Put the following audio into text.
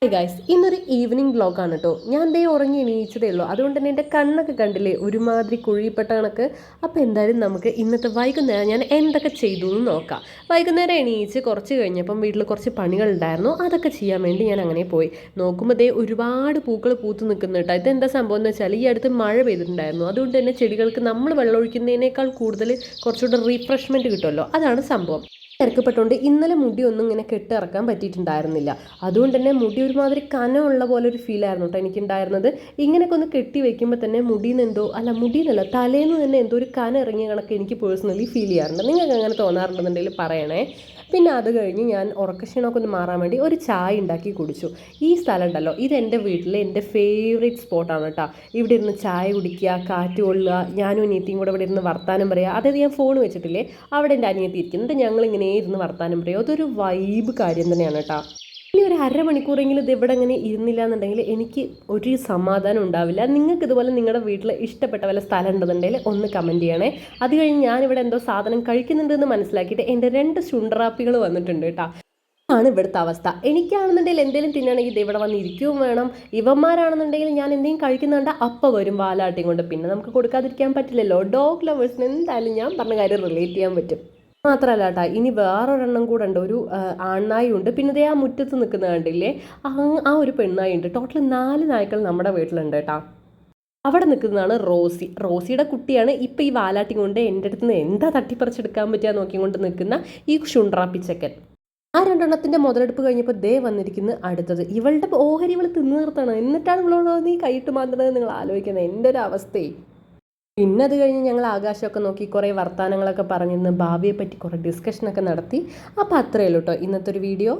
Hi guys, ഇന്നൊരു evening വ്ളോഗാണ് കേട്ടോ. ഞാൻ ദേ ഉറങ്ങി എണീച്ചതേ ഉള്ളൂ. അതുകൊണ്ട് തന്നെ എൻ്റെ കണ്ണൊക്കെ കണ്ടില്ലേ ഒരുമാതിരി കുഴിപ്പെട്ട കണക്ക്. അപ്പോൾ എന്തായാലും നമുക്ക് ഇന്നത്തെ വൈകുന്നേരം ഞാൻ എന്തൊക്കെ ചെയ്തു എന്ന് നോക്കാം. വൈകുന്നേരം എണീച്ച് കുറച്ച് കഴിഞ്ഞപ്പം വീട്ടിൽ കുറച്ച് പണികളുണ്ടായിരുന്നു. അതൊക്കെ ചെയ്യാൻ വേണ്ടി ഞാൻ അങ്ങനെ പോയി നോക്കുമ്പോൾ ദേ ഒരുപാട് പൂക്കൾ പൂത്ത് നിൽക്കുന്നു കേട്ടോ. ഇതെന്താ സംഭവം എന്ന് വെച്ചാൽ ഈ അടുത്ത് മഴ പെയ്തിട്ടുണ്ടായിരുന്നു. അതുകൊണ്ട് തന്നെ ചെടികൾക്ക് നമ്മൾ വെള്ളം ഒഴിക്കുന്നതിനേക്കാൾ കൂടുതൽ കുറച്ചുകൂടെ റീഫ്രഷ്മെൻറ്റ് കിട്ടുമല്ലോ, അതാണ് സംഭവം. തിരക്കപ്പെട്ടുകൊണ്ട് ഇന്നലെ മുടി ഒന്നും ഇങ്ങനെ കെട്ടിറക്കാൻ പറ്റിയിട്ടുണ്ടായിരുന്നില്ല. അതുകൊണ്ട് തന്നെ മുടി ഒരുമാതിരി കനമുള്ള പോലെ ഒരു ഫീലായിരുന്നു കേട്ടോ എനിക്കുണ്ടായിരുന്നത്. ഇങ്ങനെയൊക്കെ ഒന്ന് കെട്ടി വെക്കുമ്പോൾ തന്നെ മുടിയിൽ നിന്ന് എന്തോ മുടിയെന്നല്ല തലേന്ന് തന്നെ എന്തോ ഒരു കന ഇറങ്ങിയ കണക്ക് എനിക്ക് പേഴ്സണലി ഫീൽ ചെയ്യാറുണ്ട്. നിങ്ങൾക്ക് അങ്ങനെ തോന്നാറുണ്ടെന്നുണ്ടെങ്കിൽ പറയണേ. പിന്നെ അത് കഴിഞ്ഞ് ഞാൻ ഉറക്കക്ഷീണമൊക്കെ ഒന്ന് മാറാൻ വേണ്ടി ഒരു ചായ ഉണ്ടാക്കി കുടിച്ചു. ഈ സ്ഥലം ഉണ്ടല്ലോ, ഇതെൻ്റെ വീട്ടിലെ എൻ്റെ ഫേവറേറ്റ് സ്പോട്ടാണ് കേട്ടോ. ഇവിടെ ഇരുന്ന് ചായ കുടിക്കുക, കാറ്റ് കൊള്ളുക, ഞാനും അനിയത്തിയും കൂടെ ഇവിടെ ഇരുന്ന് വർത്താനം പറയുക. അതായത് ഞാൻ ഫോൺ വെച്ചിട്ടില്ലേ, അവിടെ എൻ്റെ അനിയത്തി ഇരിക്കുന്നുണ്ട്, ഞങ്ങളിങ്ങനെ ഇരുന്ന് വർത്താനം പറയുക. അതൊരു വൈബ് കാര്യം തന്നെയാണ് കേട്ടോ. ഇനി ഒരു അരമണിക്കൂറെങ്കിലും ഇത് ഇവിടെ അങ്ങനെ ഇരുന്നില്ല എന്നുണ്ടെങ്കിൽ എനിക്ക് ഒരു സമാധാനം ഉണ്ടാവില്ല. നിങ്ങൾക്ക് ഇതുപോലെ നിങ്ങളുടെ വീട്ടിൽ ഇഷ്ടപ്പെട്ട വല്ല സ്ഥലം ഉണ്ടെന്നുണ്ടെങ്കിൽ ഒന്ന് കമൻറ്റ് ചെയ്യണേ. അത് കഴിഞ്ഞ് ഞാനിവിടെ എന്തോ സാധനം കഴിക്കുന്നുണ്ടെന്ന് മനസ്സിലാക്കിയിട്ട് എൻ്റെ 2 ശുണ്ട്രാപ്പികൾ വന്നിട്ടുണ്ട് കേട്ടോ. ആണ് ഇവിടുത്തെ അവസ്ഥ. എനിക്കാണെന്നുണ്ടെങ്കിൽ എന്തെങ്കിലും തിന്നണമെങ്കിൽ ഇത് ഇവിടെ വന്ന് ഇരിക്കുകയും വേണം. ഇവന്മാരാണെന്നുണ്ടെങ്കിൽ ഞാൻ എന്തെങ്കിലും കഴിക്കുന്നുണ്ട് അപ്പം വരും വാലാട്ടിയും കൊണ്ട്. പിന്നെ നമുക്ക് കൊടുക്കാതിരിക്കാൻ പറ്റില്ലല്ലോ. ഡോഗ് ലവേഴ്സിന് എന്തായാലും ഞാൻ പറഞ്ഞ കാര്യം റിലേറ്റ് ചെയ്യാൻ പറ്റും. മാത്രമല്ല കേട്ടോ, ഇനി വേറൊരെണ്ണം കൂടെ ഉണ്ട്. ഒരു ആൺനായി ഉണ്ട്. പിന്നെ ഇതേ ആ മുറ്റത്ത് നിൽക്കുന്ന കണ്ടില്ലേ, ആ ഒരു പെണ്ണായി ഉണ്ട്. ടോട്ടൽ 4 നായ്ക്കൾ നമ്മുടെ വീട്ടിലുണ്ട് കേട്ടോ. അവിടെ നിൽക്കുന്നതാണ് റോസി. റോസിയുടെ കുട്ടിയാണ് ഇപ്പം ഈ വാലാട്ടി കൊണ്ട് എൻ്റെ അടുത്ത് നിന്ന് എന്താ തട്ടിപ്പറിച്ചെടുക്കാൻ പറ്റുക നോക്കിക്കൊണ്ട് നിൽക്കുന്ന ഈ ശുണ്ട്രാപ്പിച്ചക്കൻ. ആ 2 മുതലെടുപ്പ് കഴിഞ്ഞപ്പോൾ ദേ വന്നിരിക്കുന്ന അടുത്തത്. ഇവളുടെ ഓഹരി ഇവൾ തിന്നു നിർത്തണം, എന്നിട്ടാണ് ഇവളോട് നീ കൈയിട്ട് മാന്തണത്. നിങ്ങൾ ആലോചിക്കുന്നത് എൻ്റെ ഒരു അവസ്ഥയെ. പിന്നെ അത് കഴിഞ്ഞ് ഞങ്ങൾ ആകാശമൊക്കെ നോക്കി കുറേ വർത്തമാനങ്ങളൊക്കെ പറഞ്ഞിരുന്ന് ഭാവിയെ പറ്റി കുറേ ഡിസ്കഷനൊക്കെ നടത്തി. അപ്പോൾ അത്രയേ ഉള്ളൂ കേട്ടോ ഇന്നത്തെ ഒരു വീഡിയോ.